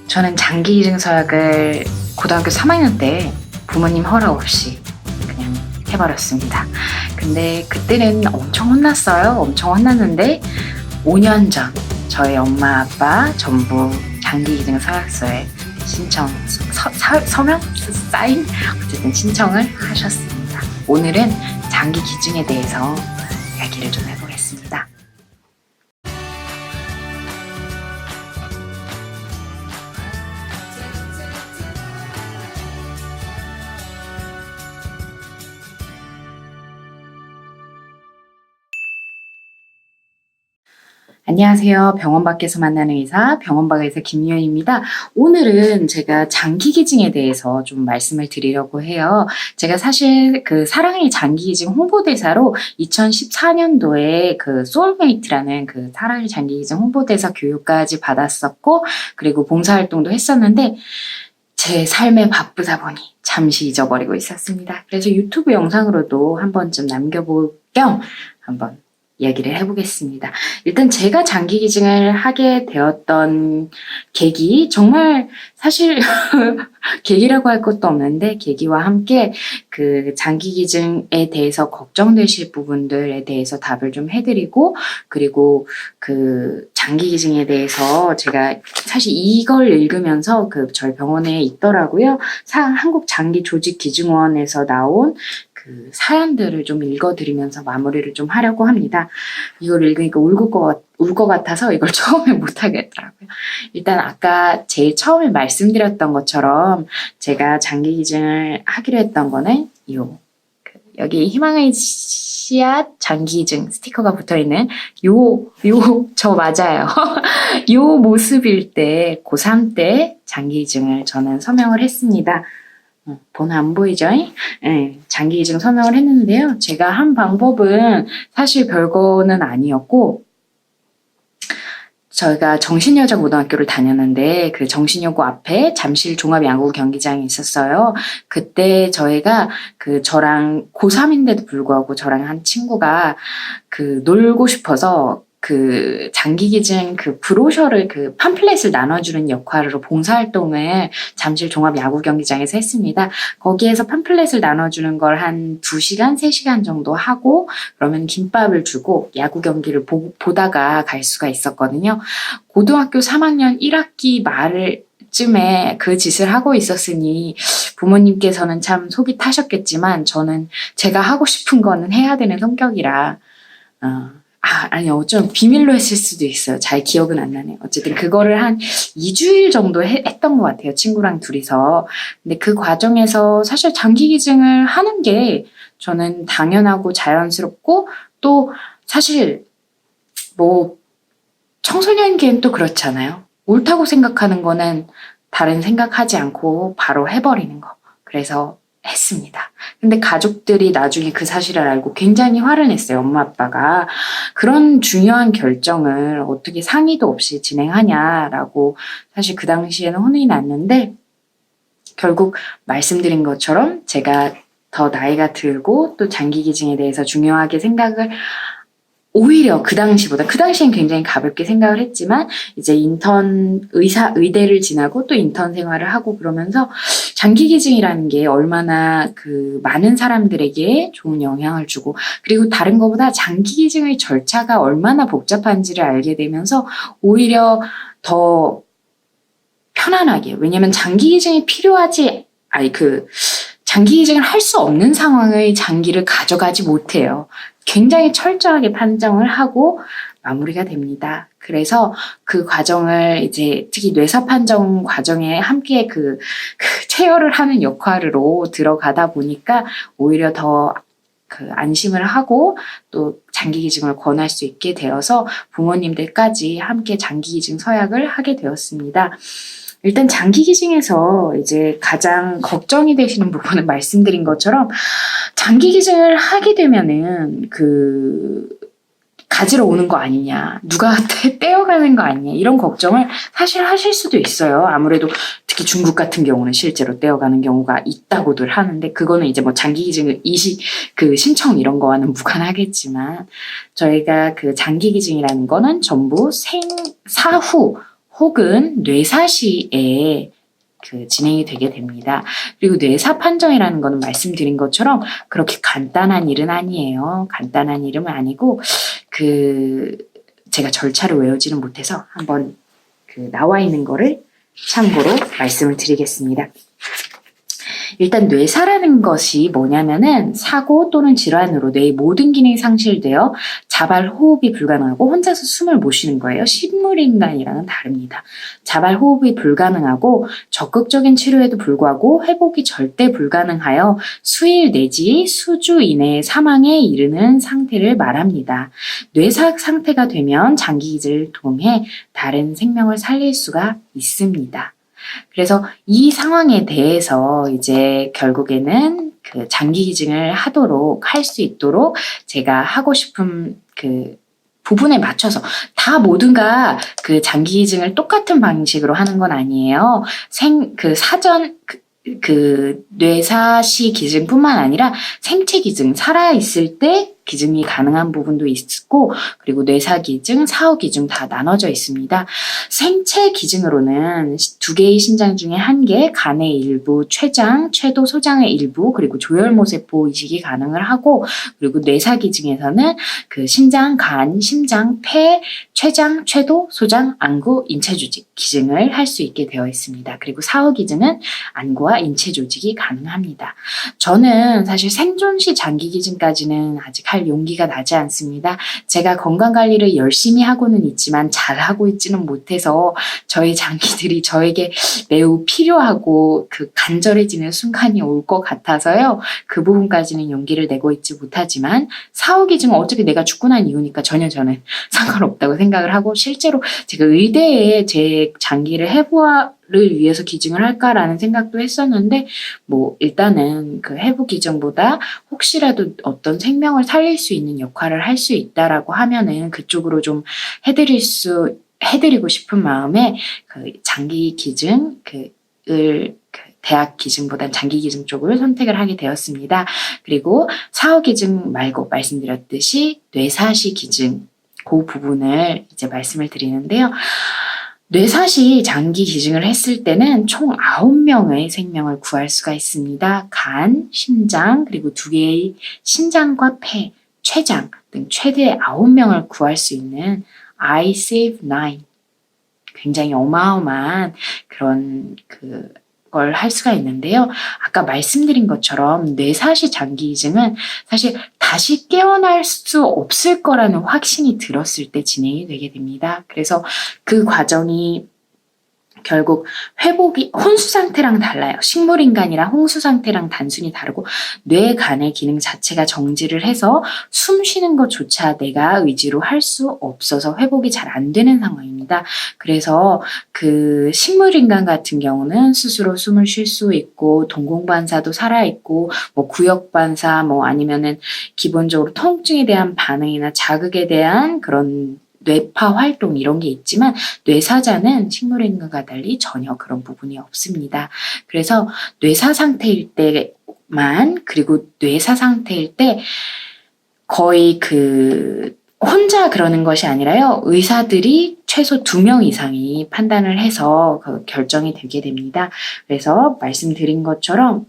저는 장기이중 서약을 고등학교 3학년 때 부모님 허락 없이 그냥 해버렸습니다. 근데 그때는 엄청 혼났어요. 엄청 혼났는데 5년 전 저희 엄마 아빠 전부 장기이중 서약서에 신청, 서면? 사인? 어쨌든 신청을 하셨습니다. 오늘은 장기 기증에 대해서 이야기를 좀 해보겠습니다. 안녕하세요. 병원 밖에서 만나는 의사, 병원 밖 의사 김유연입니다. 오늘은 제가 장기 기증에 대해서 좀 말씀을 드리려고 해요. 제가 사실 그 사랑의 장기 기증 홍보대사로 2014년도에 그 소울메이트라는 그 사랑의 장기 기증 홍보대사 교육까지 받았었고, 그리고 봉사활동도 했었는데, 제 삶에 바쁘다 보니 잠시 잊어버리고 있었습니다. 그래서 유튜브 영상으로도 한 번쯤 남겨볼 겸 한번 이야기를 해보겠습니다. 일단 제가 장기 기증을 하게 되었던 계기, 정말 사실 계기라고 할 것도 없는데 계기와 함께 그 장기 기증에 대해서 걱정되실 부분들에 대해서 답을 좀 해드리고, 그리고 그 장기 기증에 대해서 제가 사실 이걸 읽으면서 그 저희 병원에 있더라고요. 한국 장기 조직 기증원에서 나온 그 사연들을 좀 읽어드리면서 마무리를 좀 하려고 합니다. 이걸 읽으니까 울 것 같아서 이걸 처음에 못 하겠더라고요. 일단 아까 제일 처음에 말씀드렸던 것처럼 제가 장기 기증을 하기로 했던 거는 여기 희망의 씨앗 장기 기증 스티커가 붙어있는 저 맞아요. 요 모습일 때 고3 때 장기 기증을 저는 서명을 했습니다. 번호 안 보이죠? 네, 장기 기증 서명을 했는데요. 제가 한 방법은 사실 별거는 아니었고, 저희가 정신여자고등학교를 다녔는데 그 정신여고 앞에 잠실 종합야구 경기장이 있었어요. 그때 저희가 저랑 고3인데도 불구하고 저랑 한 친구가 놀고 싶어서 그 장기 기증 브로셔를 팜플렛을 나눠주는 역할으로 봉사활동을 잠실 종합야구 경기장에서 했습니다. 거기에서 팜플렛을 나눠주는 걸 한 2시간, 3시간 정도 하고 그러면 김밥을 주고 야구 경기를 보다가 갈 수가 있었거든요. 고등학교 3학년 1학기 말쯤에 그 짓을 하고 있었으니 부모님께서는 참 속이 타셨겠지만 저는 제가 하고 싶은 거는 해야 되는 성격이라 아니요. 좀 비밀로 했을 수도 있어요. 잘 기억은 안 나네요. 어쨌든 그거를 한 2주일 정도 했던 것 같아요. 친구랑 둘이서. 근데 그 과정에서 사실 장기 기증을 하는 게 저는 당연하고 자연스럽고 또 사실 청소년기엔 또 그렇잖아요. 옳다고 생각하는 거는 다른 생각하지 않고 바로 해버리는 거. 그래서 했습니다. 근데 가족들이 나중에 그 사실을 알고 굉장히 화를 냈어요. 엄마 아빠가 그런 중요한 결정을 어떻게 상의도 없이 진행하냐라고 사실 그 당시에는 혼이 났는데 결국 말씀드린 것처럼 제가 더 나이가 들고 또 장기 기증에 대해서 중요하게 생각을 오히려 그 당시엔 굉장히 가볍게 생각을 했지만 이제 의대를 지나고 또 인턴 생활을 하고 그러면서 장기 기증이라는 게 얼마나 많은 사람들에게 좋은 영향을 주고 그리고 다른 것보다 장기 기증의 절차가 얼마나 복잡한지를 알게 되면서 오히려 더 편안하게 왜냐면 장기 기증이 장기 기증을 할 수 없는 상황의 장기를 가져가지 못해요. 굉장히 철저하게 판정을 하고 마무리가 됩니다. 그래서 그 과정을 이제 특히 뇌사 판정 과정에 함께 체열을 하는 역할으로 들어가다 보니까 오히려 더 안심을 하고 또 장기 기증을 권할 수 있게 되어서 부모님들까지 함께 장기 기증 서약을 하게 되었습니다. 일단 장기 기증에서 이제 가장 걱정이 되시는 부분은 말씀드린 것처럼 장기 기증을 하게 되면은 가지러 오는 거 아니냐, 누가 떼어가는 거 아니냐 이런 걱정을 사실 하실 수도 있어요. 아무래도 특히 중국 같은 경우는 실제로 떼어가는 경우가 있다고들 하는데 그거는 이제 장기 기증 신청 이런 거와는 무관하겠지만 저희가 장기 기증이라는 거는 전부 사후 혹은 뇌사시에 진행이 되게 됩니다. 그리고 뇌사 판정이라는 거는 말씀드린 것처럼 그렇게 간단한 일은 아니에요. 간단한 일은 아니고 제가 절차를 외우지는 못해서 한번 나와 있는 거를 참고로 말씀을 드리겠습니다. 일단 뇌사라는 것이 뭐냐면은 사고 또는 질환으로 뇌의 모든 기능이 상실되어 자발 호흡이 불가능하고 혼자서 숨을 못 쉬는 거예요. 식물인간이랑은 다릅니다. 자발 호흡이 불가능하고 적극적인 치료에도 불구하고 회복이 절대 불가능하여 수일 내지 수주 이내의 사망에 이르는 상태를 말합니다. 뇌사 상태가 되면 장기기증을 통해 다른 생명을 살릴 수가 있습니다. 그래서 이 상황에 대해서 이제 결국에는 장기기증을 할 수 있도록 제가 하고 싶은 부분에 맞춰서 다 모두가 장기기증을 똑같은 방식으로 하는 건 아니에요. 사전 뇌사시 기증뿐만 아니라 생체 기증, 살아있을 때 기증이 가능한 부분도 있고, 그리고 뇌사 기증, 사후 기증 다 나눠져 있습니다. 생체 기증으로는 2개의 신장 중에 1개, 간의 일부, 췌장, 췌도, 소장의 일부, 그리고 조혈모세포 이식이 가능을 하고, 그리고 뇌사 기증에서는 신장, 간, 심장, 폐, 췌장, 췌도, 소장, 안구, 인체 조직 기증을 할 수 있게 되어 있습니다. 그리고 사후 기증은 안구와 인체 조직이 가능합니다. 저는 사실 생존시 장기 기증까지는 아직 할 용기가 나지 않습니다. 제가 건강관리를 열심히 하고는 있지만 잘하고 있지는 못해서 저희 장기들이 저에게 매우 필요하고 간절해지는 순간이 올 것 같아서요. 그 부분까지는 용기를 내고 있지 못하지만 사후 기증은 어차피 내가 죽고 난 이후니까 전혀 저는 상관없다고 생각을 하고, 실제로 제가 의대에 제 장기를 해부를 위해서 기증을 할까라는 생각도 했었는데, 일단은 해부 기증보다 혹시라도 어떤 생명을 살릴 수 있는 역할을 할 수 있다라고 하면은 그쪽으로 좀 해드리고 싶은 마음에 장기 기증을 대학 기증보단 장기 기증 쪽을 선택을 하게 되었습니다. 그리고 사후 기증 말고 말씀드렸듯이 뇌사시 기증, 그 부분을 이제 말씀을 드리는데요. 뇌사시 장기 기증을 했을 때는 총 9명의 생명을 구할 수가 있습니다. 간, 심장, 그리고 2개의 신장과 폐, 췌장 등 최대 9명을 구할 수 있는 I Save 9. 굉장히 어마어마한 그런 걸 할 수가 있는데요. 아까 말씀드린 것처럼 뇌사시 장기 기증은 사실 다시 깨어날 수 없을 거라는 확신이 들었을 때 진행이 되게 됩니다. 그래서 그 과정이 결국 회복이 혼수 상태랑 달라요. 식물인간이랑 홍수 상태랑 단순히 다르고, 뇌, 간의 기능 자체가 정지를 해서 숨 쉬는 것조차 내가 의지로 할 수 없어서 회복이 잘 안 되는 상황입니다. 그래서 식물인간 같은 경우는 스스로 숨을 쉴 수 있고, 동공반사도 살아있고, 구역반사, 아니면은 기본적으로 통증에 대한 반응이나 자극에 대한 그런 뇌파 활동 이런 게 있지만, 뇌사자는 식물인간과 달리 전혀 그런 부분이 없습니다. 그래서 뇌사 상태일 때만, 그리고 뇌사 상태일 때 거의 혼자 그러는 것이 아니라요. 의사들이 최소 2명 이상이 판단을 해서 결정이 되게 됩니다. 그래서 말씀드린 것처럼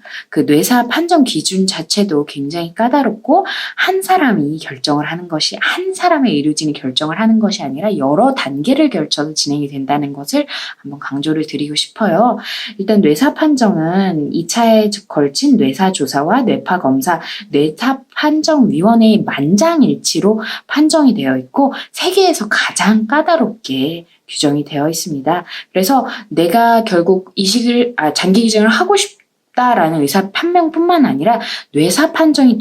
뇌사 판정 기준 자체도 굉장히 까다롭고, 한 사람이 결정을 하는 것이, 한 사람의 의료진이 결정을 하는 것이 아니라 여러 단계를 걸쳐서 진행이 된다는 것을 한번 강조를 드리고 싶어요. 일단 뇌사 판정은 2차에 걸친 뇌사 조사와 뇌파 검사, 뇌사 판정위원회의 만장일치로 판정이 되어 있고, 세계에서 가장 까다롭게 규정이 되어 있습니다. 그래서 내가 결국 장기 기증을 하고 싶다라는 의사 판명뿐만 아니라 뇌사 판정이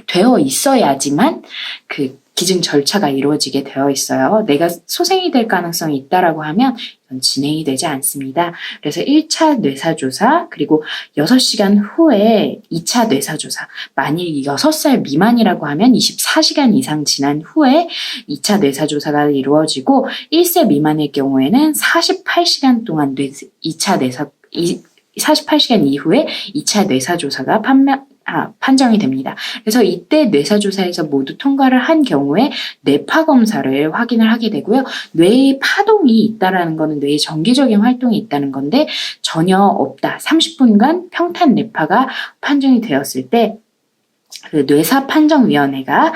되어 있어야지만 기증 절차가 이루어지게 되어 있어요. 내가 소생이 될 가능성이 있다라고 하면 이건 진행이 되지 않습니다. 그래서 1차 뇌사조사, 그리고 6시간 후에 2차 뇌사조사, 만일 6살 미만이라고 하면 24시간 이상 지난 후에 2차 뇌사조사가 이루어지고, 1세 미만의 경우에는 48시간 동안 48시간 이후에 2차 뇌사조사가 판정이 됩니다. 그래서 이때 뇌사조사에서 모두 통과를 한 경우에 뇌파 검사를 확인을 하게 되고요. 뇌의 파동이 있다라는 것은 뇌의 정기적인 활동이 있다는 건데 전혀 없다. 30분간 평탄 뇌파가 판정이 되었을 때 그 뇌사판정위원회가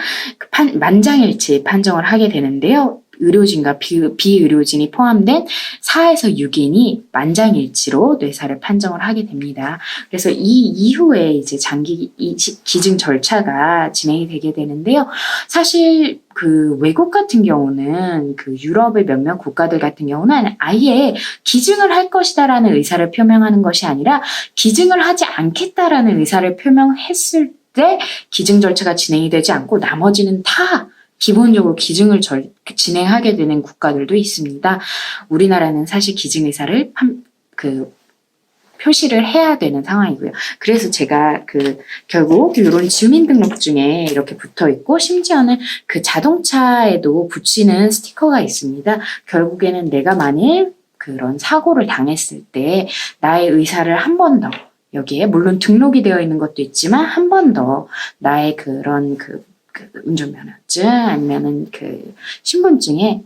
만장일치 판정을 하게 되는데요. 의료진과 비의료진이 포함된 4에서 6인이 만장일치로 뇌사를 판정을 하게 됩니다. 그래서 이 이후에 이제 장기 기증 절차가 진행이 되게 되는데요. 사실 그 외국 같은 경우는 그 유럽의 몇몇 국가들 같은 경우는 아예 기증을 할 것이다라는 의사를 표명하는 것이 아니라 기증을 하지 않겠다라는 의사를 표명했을 때 기증 절차가 진행이 되지 않고 나머지는 다 기본적으로 기증을 진행하게 되는 국가들도 있습니다. 우리나라는 사실 기증 의사를 표시를 해야 되는 상황이고요. 그래서 제가 결국 이런 주민등록증에 이렇게 붙어 있고 심지어는 그 자동차에도 붙이는 스티커가 있습니다. 결국에는 내가 만일 그런 사고를 당했을 때 나의 의사를 한 번 더 여기에 물론 등록이 되어 있는 것도 있지만 한 번 더 나의 그런 운전면허증 아니면은 신분증에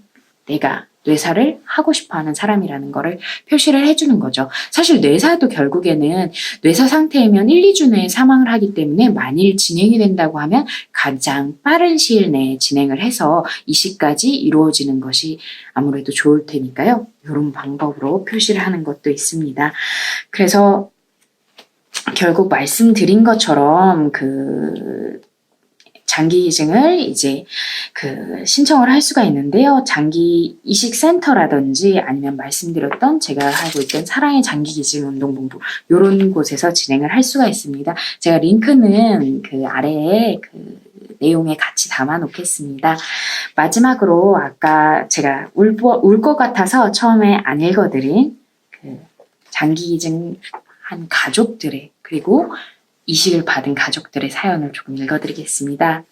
내가 뇌사를 하고 싶어하는 사람이라는 거를 표시를 해주는 거죠. 사실 뇌사도 결국에는 뇌사 상태이면 1, 2주 내에 사망을 하기 때문에 만일 진행이 된다고 하면 가장 빠른 시일 내에 진행을 해서 이식까지 이루어지는 것이 아무래도 좋을 테니까요. 이런 방법으로 표시를 하는 것도 있습니다. 그래서 결국 말씀드린 것처럼 장기 기증을 이제 신청을 할 수가 있는데요. 장기 이식센터라든지 아니면 말씀드렸던 제가 하고 있던 사랑의 장기 기증 운동본부 이런 곳에서 진행을 할 수가 있습니다. 제가 링크는 아래에 내용에 같이 담아 놓겠습니다. 마지막으로 아까 제가 울 것 같아서 처음에 안 읽어드린 장기 기증한 가족들의 그리고 이식을 받은 가족들의 사연을 조금 읽어드리겠습니다.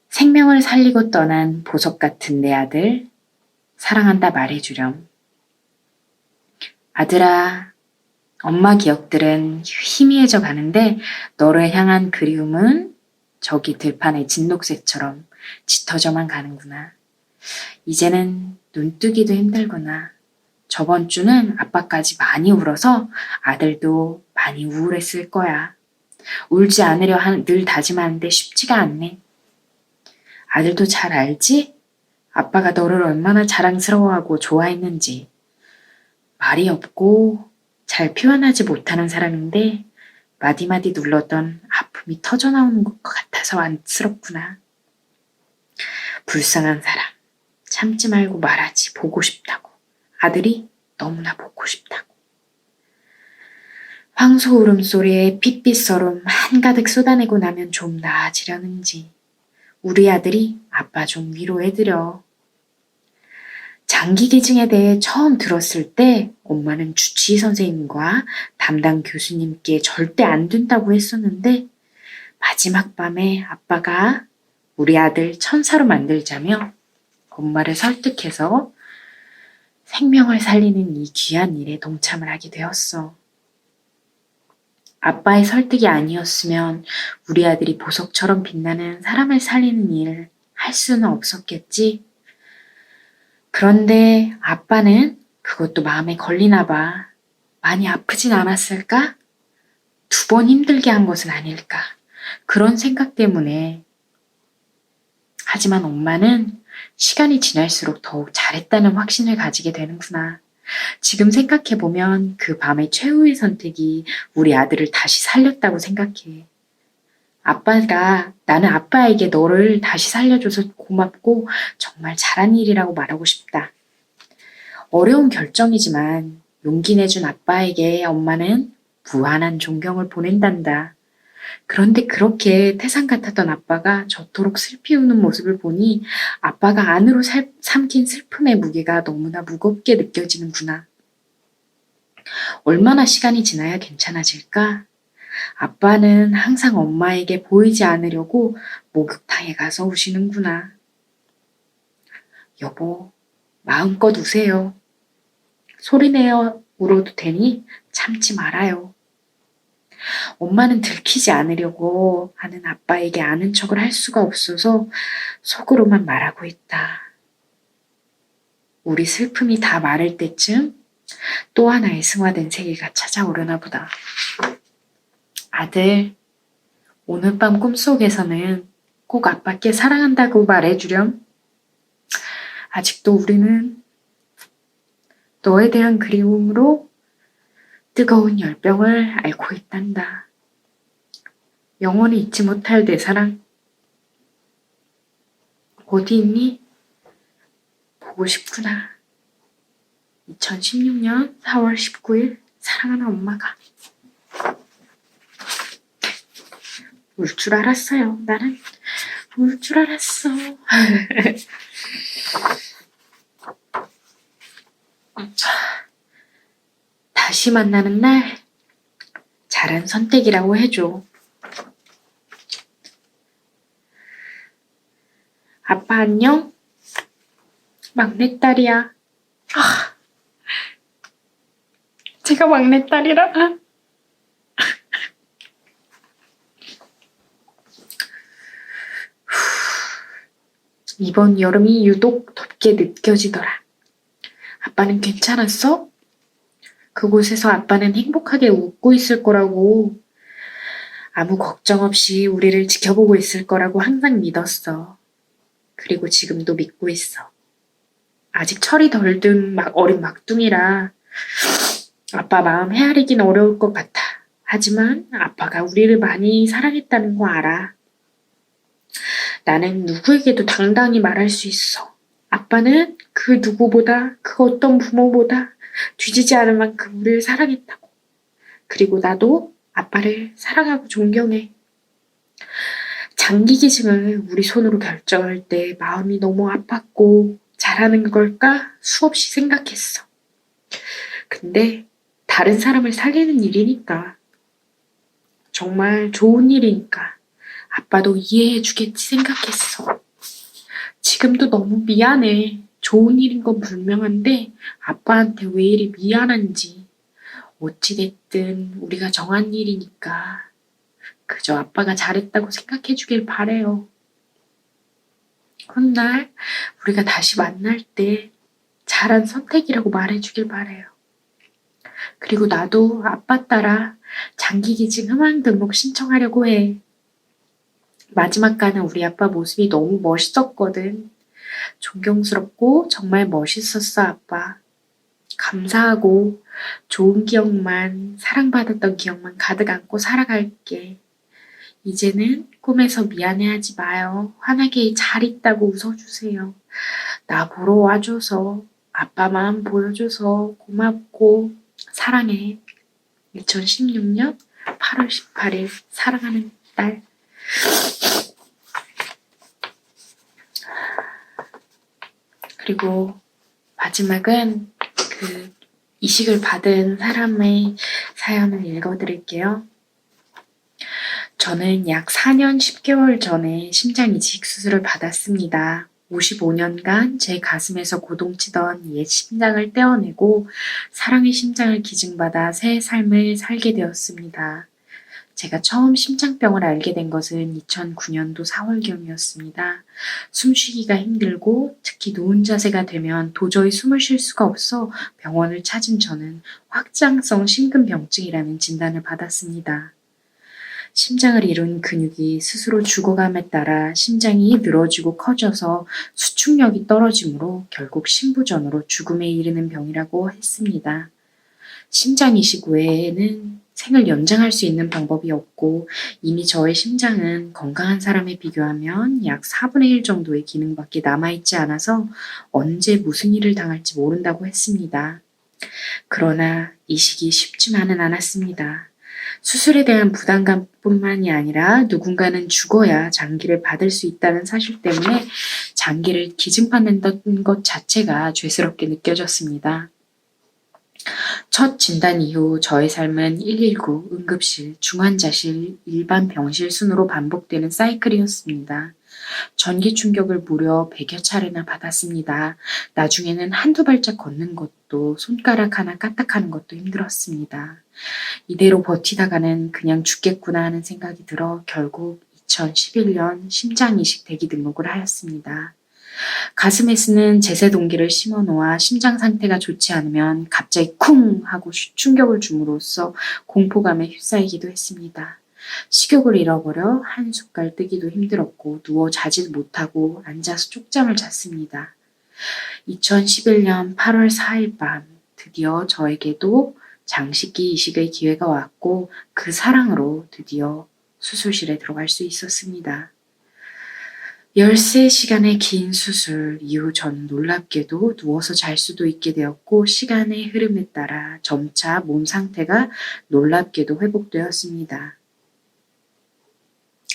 생명을 살리고 떠난 보석 같은 내 아들, 사랑한다 말해주렴. 아들아, 엄마 기억들은 희미해져 가는데 너를 향한 그리움은 저기 들판의 진녹새처럼 짙어져만 가는구나. 이제는 눈뜨기도 힘들구나. 저번 주는 아빠까지 많이 울어서 아들도 많이 우울했을 거야. 울지 않으려 늘 다짐하는데 쉽지가 않네. 아들도 잘 알지? 아빠가 너를 얼마나 자랑스러워하고 좋아했는지. 말이 없고 잘 표현하지 못하는 사람인데 마디마디 눌렀던 아픔이 터져나오는 것 같아서 안쓰럽구나. 불쌍한 사람. 참지 말고 말하지. 보고 싶다고. 아들이 너무나 보고 싶다고. 황소 울음소리에 핏빛서름 한가득 쏟아내고 나면 좀 나아지려는지. 우리 아들이 아빠 좀 위로해드려. 장기 기증에 대해 처음 들었을 때 엄마는 주치의 선생님과 담당 교수님께 절대 안 된다고 했었는데 마지막 밤에 아빠가 우리 아들 천사로 만들자며 엄마를 설득해서 생명을 살리는 이 귀한 일에 동참을 하게 되었어. 아빠의 설득이 아니었으면 우리 아들이 보석처럼 빛나는 사람을 살리는 일을 할 수는 없었겠지. 그런데 아빠는 그것도 마음에 걸리나 봐. 많이 아프진 않았을까? 2번 힘들게 한 것은 아닐까. 그런 생각 때문에. 하지만 엄마는 시간이 지날수록 더욱 잘했다는 확신을 가지게 되는구나. 지금 생각해보면 그 밤의 최후의 선택이 우리 아들을 다시 살렸다고 생각해. 나는 아빠에게 너를 다시 살려줘서 고맙고 정말 잘한 일이라고 말하고 싶다. 어려운 결정이지만 용기 내준 아빠에게 엄마는 무한한 존경을 보낸단다. 그런데 그렇게 태산 같았던 아빠가 저토록 슬피 우는 모습을 보니 아빠가 안으로 삼킨 슬픔의 무게가 너무나 무겁게 느껴지는구나. 얼마나 시간이 지나야 괜찮아질까? 아빠는 항상 엄마에게 보이지 않으려고 목욕탕에 가서 우시는구나. 여보, 마음껏 우세요. 소리내어 울어도 되니 참지 말아요. 엄마는 들키지 않으려고 하는 아빠에게 아는 척을 할 수가 없어서 속으로만 말하고 있다. 우리 슬픔이 다 마를 때쯤 또 하나의 승화된 세계가 찾아오려나 보다. 아들, 오늘 밤 꿈속에서는 꼭 아빠께 사랑한다고 말해주렴. 아직도 우리는 너에 대한 그리움으로 뜨거운 열병을 앓고 있단다. 영원히 잊지 못할 내 사랑. 어디 있니? 보고 싶구나. 2016년 4월 19일 사랑하는 엄마가. 울 줄 알았어요. 나는 울 줄 알았어. 다시 만나는 날 잘한 선택이라고 해줘. 아빠 안녕? 막내딸이야. 제가 막내딸이라. 이번 여름이 유독 덥게 느껴지더라. 아빠는 괜찮았어? 그곳에서 아빠는 행복하게 웃고 있을 거라고. 아무 걱정 없이 우리를 지켜보고 있을 거라고 항상 믿었어. 그리고 지금도 믿고 있어. 아직 철이 덜 든 어린 막둥이라 아빠 마음 헤아리긴 어려울 것 같아. 하지만 아빠가 우리를 많이 사랑했다는 거 알아. 나는 누구에게도 당당히 말할 수 있어. 아빠는 그 누구보다, 그 어떤 부모보다 뒤지지 않을 만큼 우리를 사랑했다고. 그리고 나도 아빠를 사랑하고 존경해. 장기 기증을 우리 손으로 결정할 때 마음이 너무 아팠고 잘하는 걸까 수없이 생각했어. 근데 다른 사람을 살리는 일이니까, 정말 좋은 일이니까 아빠도 이해해 주겠지 생각했어. 지금도 너무 미안해. 좋은 일인 건 분명한데 아빠한테 왜 이리 미안한지. 어찌됐든 우리가 정한 일이니까 그저 아빠가 잘했다고 생각해 주길 바래요. 훗날 우리가 다시 만날 때 잘한 선택이라고 말해주길 바래요. 그리고 나도 아빠 따라 장기기증 희망 등록 신청하려고 해. 마지막 가는 우리 아빠 모습이 너무 멋있었거든. 존경스럽고 정말 멋있었어, 아빠. 감사하고 좋은 기억만, 사랑받았던 기억만 가득 안고 살아갈게. 이제는 꿈에서 미안해하지 마요. 환하게 잘 있다고 웃어주세요. 나 보러 와줘서, 아빠 마음 보여줘서 고맙고 사랑해. 2016년 8월 18일 사랑하는 딸. 그리고 마지막은 그 이식을 받은 사람의 사연을 읽어드릴게요. 저는 약 4년 10개월 전에 심장 이식 수술을 받았습니다. 55년간 제 가슴에서 고동치던 옛 심장을 떼어내고 사랑의 심장을 기증받아 새 삶을 살게 되었습니다. 제가 처음 심장병을 알게 된 것은 2009년도 4월경이었습니다. 숨쉬기가 힘들고 특히 누운 자세가 되면 도저히 숨을 쉴 수가 없어 병원을 찾은 저는 확장성 심근병증이라는 진단을 받았습니다. 심장을 이룬 근육이 스스로 죽어감에 따라 심장이 늘어지고 커져서 수축력이 떨어지므로 결국 심부전으로 죽음에 이르는 병이라고 했습니다. 심장 이식 외에는 생을 연장할 수 있는 방법이 없고 이미 저의 심장은 건강한 사람에 비교하면 약 4분의 1 정도의 기능밖에 남아있지 않아서 언제 무슨 일을 당할지 모른다고 했습니다. 그러나 이식이 쉽지만은 않았습니다. 수술에 대한 부담감뿐만이 아니라 누군가는 죽어야 장기를 받을 수 있다는 사실 때문에 장기를 기증받는다는 것 자체가 죄스럽게 느껴졌습니다. 첫 진단 이후 저의 삶은 119, 응급실, 중환자실, 일반 병실 순으로 반복되는 사이클이었습니다. 전기 충격을 무려 100여 차례나 받았습니다. 나중에는 한두 발짝 걷는 것도 손가락 하나 까딱하는 것도 힘들었습니다. 이대로 버티다가는 그냥 죽겠구나 하는 생각이 들어 결국 2011년 심장이식 대기 등록을 하였습니다. 가슴에 쓰는 제세동기를 심어놓아 심장 상태가 좋지 않으면 갑자기 쿵 하고 충격을 줌으로써 공포감에 휩싸이기도 했습니다. 식욕을 잃어버려 한 숟갈 뜨기도 힘들었고 누워 자지도 못하고 앉아서 쪽잠을 잤습니다. 2011년 8월 4일 밤 드디어 저에게도 장식기 이식의 기회가 왔고 그 사랑으로 드디어 수술실에 들어갈 수 있었습니다. 13시간의 긴 수술 이후 전 놀랍게도 누워서 잘 수도 있게 되었고 시간의 흐름에 따라 점차 몸 상태가 놀랍게도 회복되었습니다.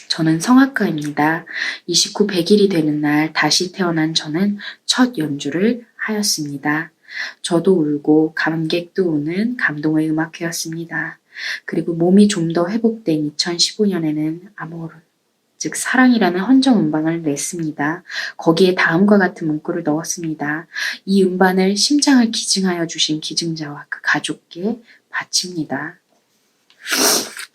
저는 성악가입니다. 이식 후 100일이 되는 날 다시 태어난 저는 첫 연주를 하였습니다. 저도 울고 감객도 우는 감동의 음악회였습니다. 그리고 몸이 좀 더 회복된 2015년에는 아모르, 즉 사랑이라는 헌정 음반을 냈습니다. 거기에 다음과 같은 문구를 넣었습니다. 이 음반을 심장을 기증하여 주신 기증자와 그 가족께 바칩니다.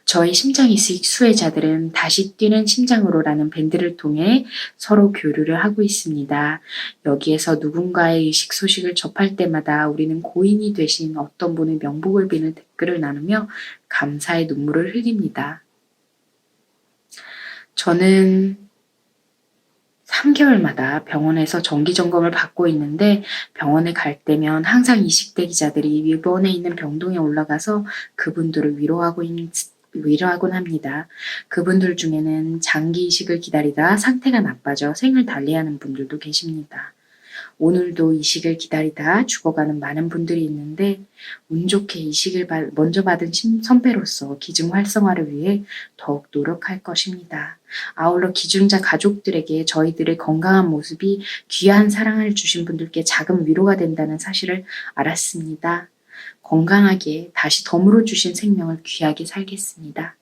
저희 심장이식 수혜자들은 다시 뛰는 심장으로라는 밴드를 통해 서로 교류를 하고 있습니다. 여기에서 누군가의 이식 소식을 접할 때마다 우리는 고인이 되신 어떤 분의 명복을 비는 댓글을 나누며 감사의 눈물을 흘립니다. 저는 3개월마다 병원에서 정기점검을 받고 있는데 병원에 갈 때면 항상 이식대 기자들이 일본에 있는 병동에 올라가서 그분들을 위로하곤 합니다. 그분들 중에는 장기 이식을 기다리다 상태가 나빠져 생을 달리하는 분들도 계십니다. 오늘도 이식을 기다리다 죽어가는 많은 분들이 있는데 운 좋게 이식을 먼저 받은 선배로서 기증 활성화를 위해 더욱 노력할 것입니다. 아울러 기증자 가족들에게 저희들의 건강한 모습이 귀한 사랑을 주신 분들께 작은 위로가 된다는 사실을 알았습니다. 건강하게 다시 덤으로 주신 생명을 귀하게 살겠습니다.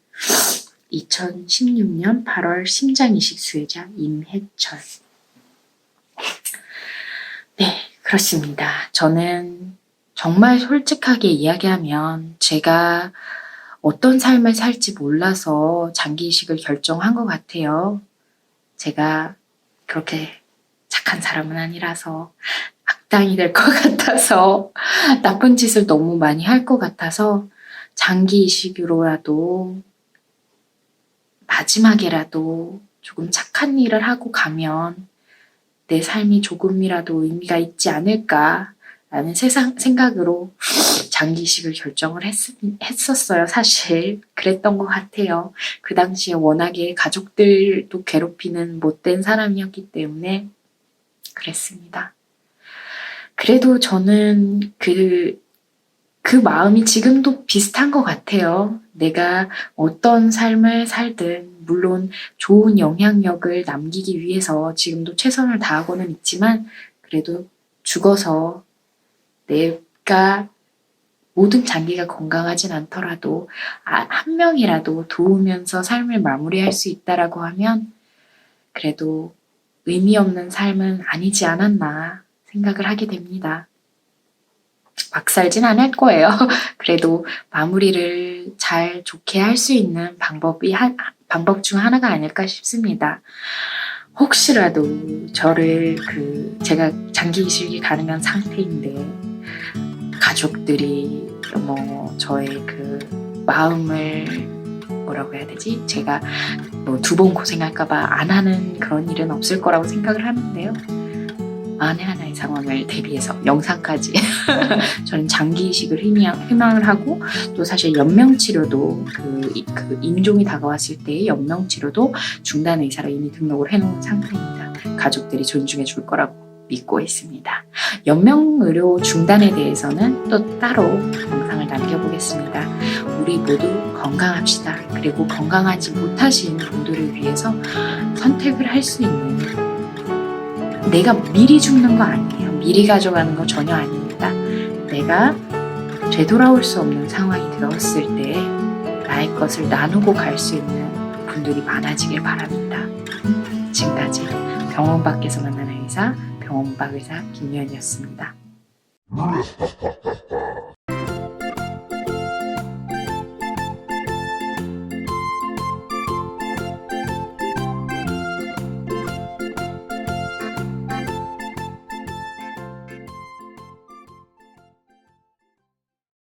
2016년 8월 심장이식 수혜자 임혜철. 네, 그렇습니다. 저는 정말 솔직하게 이야기하면 제가 어떤 삶을 살지 몰라서 장기 이식을 결정한 것 같아요. 제가 그렇게 착한 사람은 아니라서 악당이 될 것 같아서 나쁜 짓을 너무 많이 할 것 같아서 장기 이식으로라도 마지막에라도 조금 착한 일을 하고 가면 내 삶이 조금이라도 의미가 있지 않을까라는 생각으로 장기 이식을 결정을 했었어요. 사실 그랬던 것 같아요. 그 당시에 워낙에 가족들도 괴롭히는 못된 사람이었기 때문에 그랬습니다. 그래도 저는 그 마음이 지금도 비슷한 것 같아요. 내가 어떤 삶을 살든 물론 좋은 영향력을 남기기 위해서 지금도 최선을 다하고는 있지만 그래도 죽어서 내가 모든 장기가 건강하진 않더라도 한 명이라도 도우면서 삶을 마무리할 수 있다라고 하면 그래도 의미 없는 삶은 아니지 않았나 생각을 하게 됩니다. 막 살진 않을 거예요. 그래도 마무리를 잘 좋게 할 수 있는 방법 중 하나가 아닐까 싶습니다. 혹시라도 저를 제가 장기 이식이 가능한 상태인데 가족들이 저의 마음을 뭐라고 해야 되지? 제가 2번 고생할까봐 안 하는 그런 일은 없을 거라고 생각을 하는데요. 만에 하나의 상황을 대비해서 영상까지 저는 장기 이식을 희망을 하고 또 사실 연명치료도 임종이 다가왔을 때 연명치료도 중단 의사로 이미 등록을 해놓은 상태입니다. 가족들이 존중해 줄 거라고 믿고 있습니다. 연명의료 중단에 대해서는 또 따로 영상을 남겨보겠습니다. 우리 모두 건강합시다. 그리고 건강하지 못하신 분들을 위해서 선택을 할 수 있는 내가 미리 죽는 거 아니에요. 미리 가져가는 거 전혀 아닙니다. 내가 되돌아올 수 없는 상황이 되었을 때 나의 것을 나누고 갈 수 있는 분들이 많아지길 바랍니다. 지금까지 병원 밖에서 만나는 의사, 병원 밖 의사 김유연이었습니다.